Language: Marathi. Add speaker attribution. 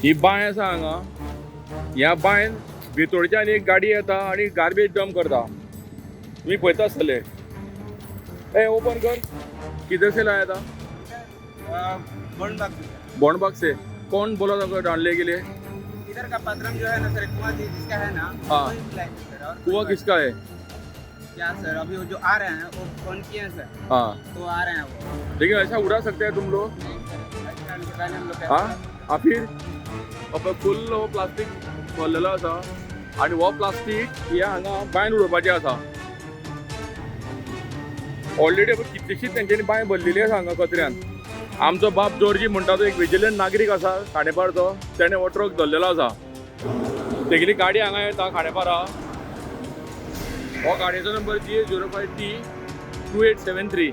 Speaker 1: ही बांय आसा हांगा. ह्या बांयन भितरच्यान एक गाडी येता आणि गार्बेज डंप करता. तुम्ही पळयता आसतले. ए ओपन कर. किधर से लाया था? बॉन्डबाग से. कौन बोला था डालने के लिए?
Speaker 2: इधर का पत्रम जो है ना सर, कुआं जिसका है ना,
Speaker 1: हाँ.
Speaker 2: वही बुलाएंगे सर. और
Speaker 1: कुआं किसका है?
Speaker 2: क्या सर, अभी वो जो आ रहे हैं वो फोन किए हैं सर,
Speaker 1: हाँ.
Speaker 2: तो आ रहे हैं वो.
Speaker 1: लेकिन ऐसा उड़ा सकते हैं तुम लोग?
Speaker 2: अच्छा, दुकान हम लोग
Speaker 1: हाँ. फिर फुल हो प्लास्टिक भरलेलो आसा आणि हो प्लास्टिक ह्या हांगा बांयन उडोवपाचें आसा. ऑलरेडी कितलीशीच तेंच्यांनी बांय भरलेली आसा हांगा कचऱ्यान. आमचो बाप जॉर्जी म्हणटा तो एक विजिलंट नागरीक आसा खांडेपारचो. तेणें हो ट्रक धरलेलो आसा. तेगेली गाडी हांगा येता खांडेपारा. हो गाडयेचो नंबर GA05T2873.